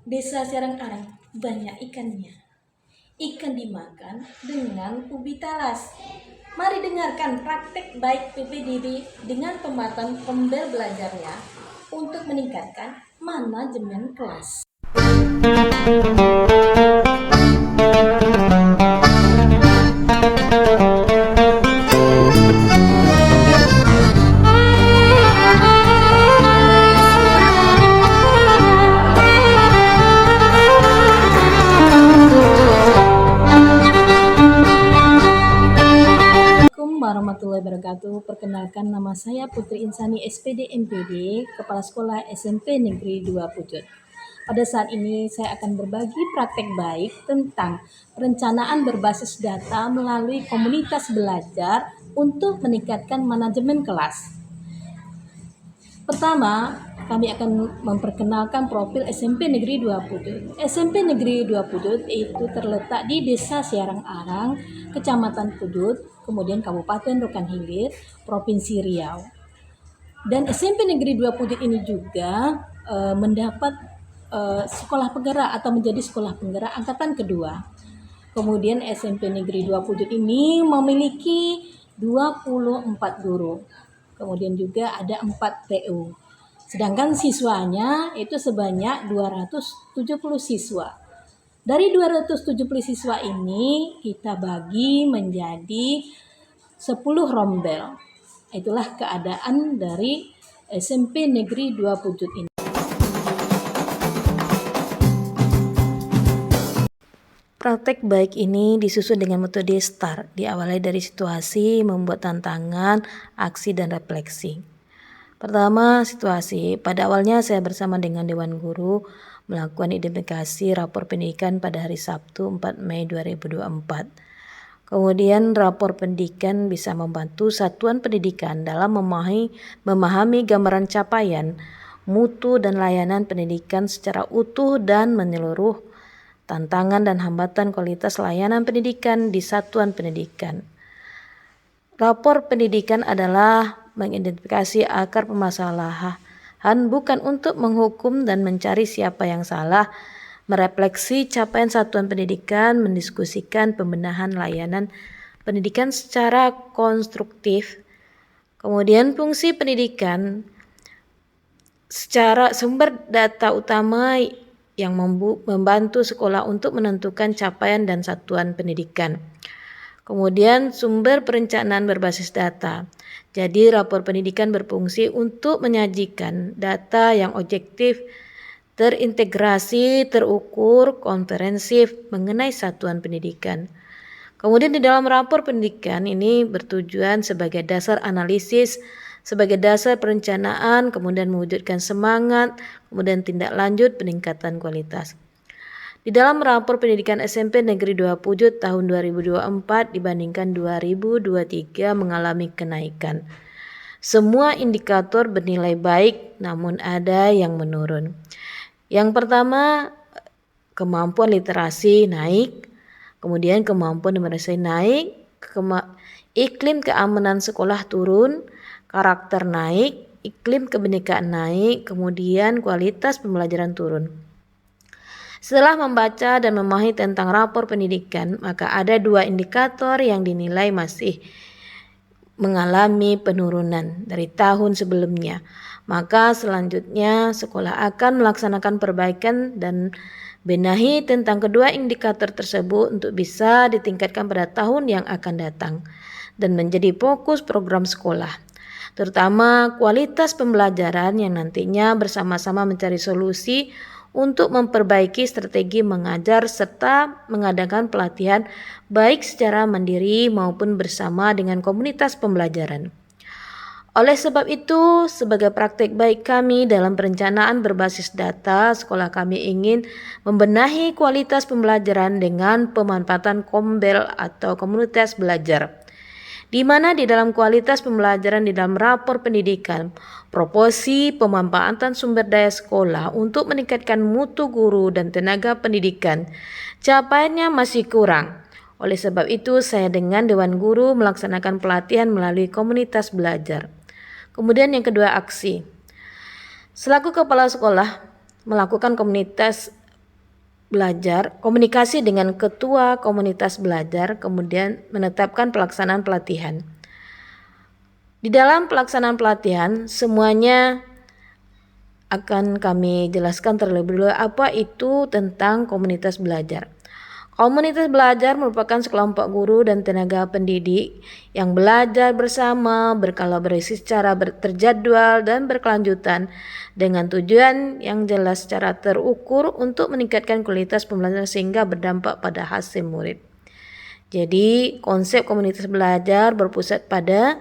Desa Serang-Arang banyak ikannya. Ikan dimakan dengan ubi talas. Mari dengarkan praktek baik PPDB dengan pematang pembelajarnya untuk meningkatkan manajemen kelas. Assalamualaikum warahmatullahi wabarakatuh. Perkenalkan, nama saya Putri Insani SPD MPD, Kepala Sekolah SMP Negeri 2 Pucut. Pada saat ini saya akan berbagi praktek baik tentang perencanaan berbasis data melalui komunitas belajar untuk meningkatkan manajemen kelas. Pertama, kami akan memperkenalkan profil SMP Negeri 2 Pudut. SMP Negeri 2 Pudut itu terletak di Desa Siarang-Arang, Kecamatan Pudut, kemudian Kabupaten Rokan Hilir, Provinsi Riau. Dan SMP Negeri 2 Pudut ini juga mendapat sekolah penggerak atau menjadi sekolah penggerak angkatan kedua. Kemudian SMP Negeri 2 Pudut ini memiliki 24 guru. Kemudian juga ada 4 TU. Sedangkan siswanya itu sebanyak 270 siswa. Dari 270 siswa ini kita bagi menjadi 10 rombel. Itulah keadaan dari SMP Negeri 2 Pudut ini. Praktek baik ini disusun dengan metode STAR, diawali dari situasi, membuat tantangan, aksi, dan refleksi. Pertama, situasi. Pada awalnya saya bersama dengan Dewan Guru melakukan identifikasi rapor pendidikan pada hari Sabtu 4 Mei 2024. Kemudian rapor pendidikan bisa membantu satuan pendidikan dalam memahami gambaran capaian, mutu dan layanan pendidikan secara utuh dan menyeluruh, tantangan dan hambatan kualitas layanan pendidikan di satuan pendidikan. Rapor pendidikan adalah mengidentifikasi akar permasalahan, bukan untuk menghukum dan mencari siapa yang salah, merefleksi capaian satuan pendidikan, mendiskusikan pembenahan layanan pendidikan secara konstruktif. Kemudian fungsi pendidikan secara sumber data utama yang membantu sekolah untuk menentukan capaian dan satuan pendidikan. Kemudian sumber perencanaan berbasis data. Jadi rapor pendidikan berfungsi untuk menyajikan data yang objektif, terintegrasi, terukur, komprehensif mengenai satuan pendidikan. Kemudian di dalam rapor pendidikan ini bertujuan sebagai dasar analisis, sebagai dasar perencanaan, kemudian mewujudkan semangat, kemudian tindak lanjut peningkatan kualitas. Di dalam rapor pendidikan SMP Negeri 2 Pudut tahun 2024 dibandingkan 2023 mengalami kenaikan. Semua indikator bernilai baik, namun ada yang menurun. Yang pertama, kemampuan literasi naik, kemudian kemampuan numerasi naik, iklim keamanan sekolah turun, karakter naik, iklim kebinekaan naik, kemudian kualitas pembelajaran turun. Setelah membaca dan memahami tentang rapor pendidikan, maka ada 2 indikator yang dinilai masih mengalami penurunan dari tahun sebelumnya. Maka selanjutnya sekolah akan melaksanakan perbaikan dan benahi tentang kedua indikator tersebut untuk bisa ditingkatkan pada tahun yang akan datang dan menjadi fokus program sekolah, terutama kualitas pembelajaran yang nantinya bersama-sama mencari solusi untuk memperbaiki strategi mengajar serta mengadakan pelatihan baik secara mandiri maupun bersama dengan komunitas pembelajaran. Oleh sebab itu, sebagai praktek baik kami dalam perencanaan berbasis data, sekolah kami ingin membenahi kualitas pembelajaran dengan pemanfaatan kombel atau komunitas belajar, di mana di dalam kualitas pembelajaran di dalam rapor pendidikan, proporsi pemanfaatan sumber daya sekolah untuk meningkatkan mutu guru dan tenaga pendidikan capaiannya masih kurang. Oleh sebab itu, saya dengan Dewan Guru melaksanakan pelatihan melalui komunitas belajar. Kemudian yang kedua, aksi. Selaku kepala sekolah melakukan komunitas belajar, komunikasi dengan ketua komunitas belajar, kemudian menetapkan pelaksanaan pelatihan. Di dalam pelaksanaan pelatihan, semuanya akan kami jelaskan terlebih dahulu apa itu tentang komunitas belajar. Komunitas belajar merupakan sekelompok guru dan tenaga pendidik yang belajar bersama, berkolaborasi secara terjadwal dan berkelanjutan dengan tujuan yang jelas secara terukur untuk meningkatkan kualitas pembelajaran sehingga berdampak pada hasil murid. Jadi konsep komunitas belajar berpusat pada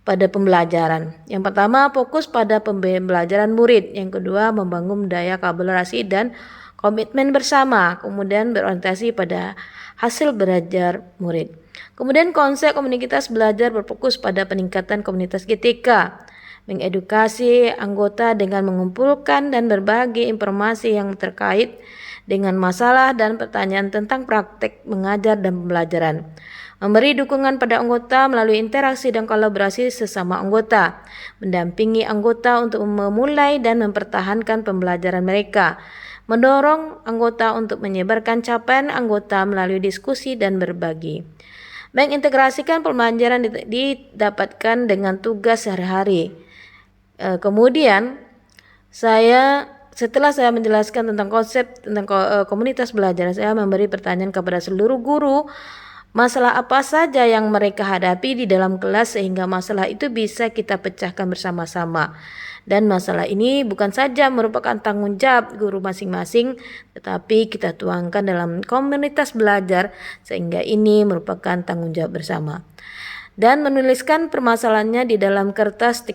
pembelajaran. Yang pertama, fokus pada pembelajaran murid. Yang kedua, membangun daya kolaborasi dan komitmen bersama. Kemudian berorientasi pada hasil belajar murid. Kemudian konsep komunitas belajar berfokus pada peningkatan komunitas GTK, mengedukasi anggota dengan mengumpulkan dan berbagi informasi yang terkait dengan masalah dan pertanyaan tentang praktek mengajar dan pembelajaran. Memberi dukungan pada anggota melalui interaksi dan kolaborasi sesama anggota, mendampingi anggota untuk memulai dan mempertahankan pembelajaran mereka, mendorong anggota untuk menyebarkan capaian anggota melalui diskusi dan berbagi. Mengintegrasikan pembelajaran didapatkan dengan tugas sehari-hari. Kemudian setelah saya menjelaskan tentang konsep tentang komunitas belajar, saya memberi pertanyaan kepada seluruh guru masalah apa saja yang mereka hadapi di dalam kelas sehingga masalah itu bisa kita pecahkan bersama-sama. Dan masalah ini bukan saja merupakan tanggung jawab guru masing-masing, tetapi kita tuangkan dalam komunitas belajar sehingga ini merupakan tanggung jawab bersama. Dan menuliskan permasalahannya di dalam kertas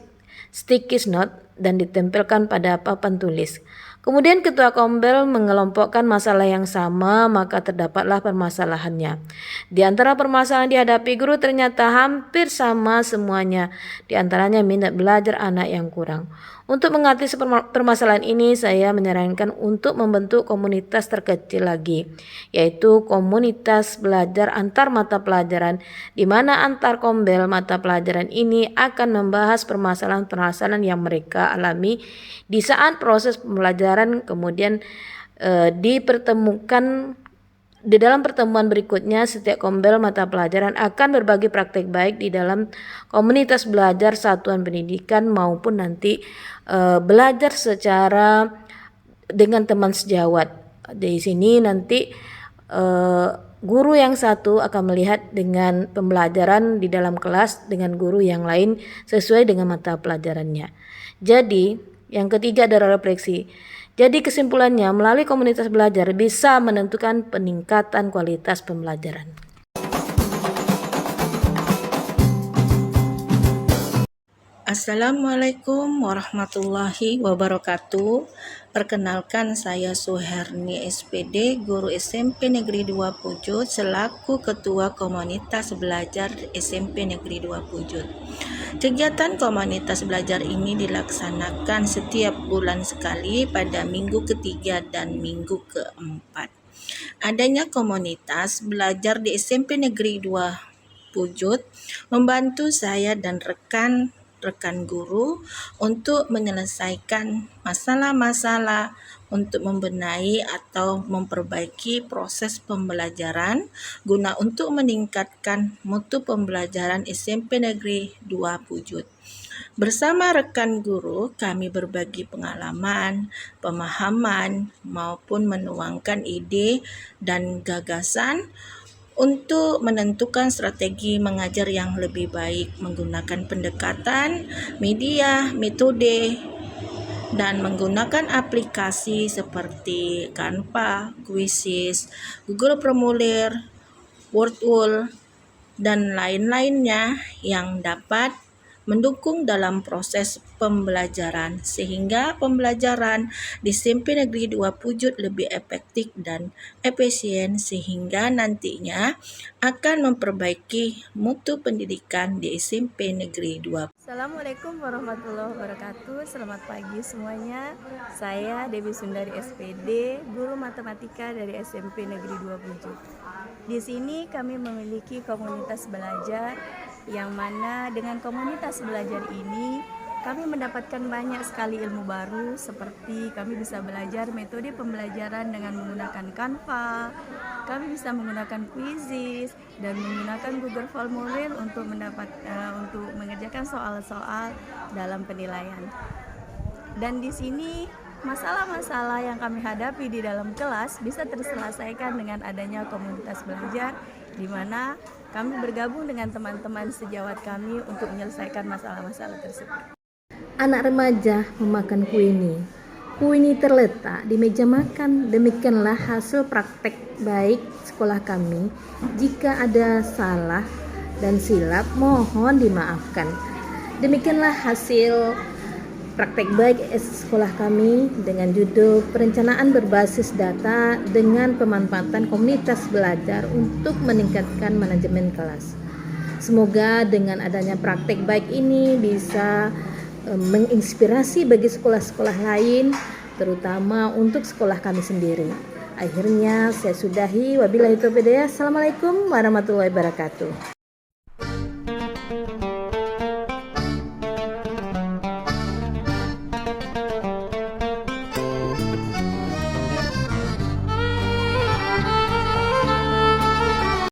sticky note dan ditempelkan pada papan tulis. Kemudian ketua kombel mengelompokkan masalah yang sama, maka terdapatlah permasalahannya. Di antara permasalahan dihadapi guru ternyata hampir sama semuanya, di antaranya minat belajar anak yang kurang. Untuk mengatasi permasalahan ini, saya menyarankan untuk membentuk komunitas terkecil lagi, yaitu komunitas belajar antar mata pelajaran, di mana antar kombel mata pelajaran ini akan membahas permasalahan-permasalahan yang mereka alami di saat proses pembelajaran, kemudian dipertemukan. Di dalam pertemuan berikutnya, setiap kombel mata pelajaran akan berbagi praktek baik di dalam komunitas belajar satuan pendidikan maupun nanti belajar secara dengan teman sejawat. Di sini nanti guru yang satu akan melihat dengan pembelajaran di dalam kelas dengan guru yang lain sesuai dengan mata pelajarannya. Jadi, yang ketiga adalah refleksi. Jadi kesimpulannya, melalui komunitas belajar bisa menentukan peningkatan kualitas pembelajaran. Assalamualaikum warahmatullahi wabarakatuh. Perkenalkan, saya Suherni SPD, guru SMP Negeri 2 Pujut, selaku Ketua Komunitas Belajar SMP Negeri 2 Pujut. Kegiatan komunitas belajar ini dilaksanakan setiap bulan sekali pada minggu ketiga dan minggu keempat. Adanya komunitas belajar di SMP Negeri 2 Pujut membantu saya dan rekan guru untuk menyelesaikan masalah-masalah, untuk membenahi atau memperbaiki proses pembelajaran guna untuk meningkatkan mutu pembelajaran SMP Negeri 2 Pujut. Bersama rekan guru, kami berbagi pengalaman, pemahaman, maupun menuangkan ide dan gagasan untuk menentukan strategi mengajar yang lebih baik menggunakan pendekatan, media, metode, dan menggunakan aplikasi seperti Canva, Quizzes, Google Formulir, Wordwall, dan lain-lainnya yang dapat mendukung dalam proses pembelajaran sehingga pembelajaran di SMP Negeri 2 Pujut lebih efektif dan efisien sehingga nantinya akan memperbaiki mutu pendidikan di SMP Negeri 2. Assalamualaikum warahmatullahi wabarakatuh. Selamat pagi semuanya. Saya Dewi Sundari SPD, guru matematika dari SMP Negeri 2 Pujut. Di sini kami memiliki komunitas belajar yang mana dengan komunitas belajar ini kami mendapatkan banyak sekali ilmu baru, seperti kami bisa belajar metode pembelajaran dengan menggunakan Canva, kami bisa menggunakan Quizizz dan menggunakan Google Formulir untuk untuk mengerjakan soal-soal dalam penilaian. Dan di sini masalah-masalah yang kami hadapi di dalam kelas bisa terselesaikan dengan adanya komunitas belajar, di mana kami bergabung dengan teman-teman sejawat kami untuk menyelesaikan masalah-masalah tersebut. Anak remaja memakan kuini. Kuini terletak di meja makan. Demikianlah hasil praktek baik sekolah kami. Jika ada salah dan silap, mohon dimaafkan. Demikianlah hasil praktek baik sekolah kami dengan judul Perencanaan Berbasis Data dengan Pemanfaatan Komunitas Belajar untuk Meningkatkan Manajemen Kelas. Semoga dengan adanya praktek baik ini bisa menginspirasi bagi sekolah-sekolah lain, terutama untuk sekolah kami sendiri. Akhirnya saya sudahi. Wabillahi taufiq hidayah. Assalamualaikum warahmatullahi wabarakatuh.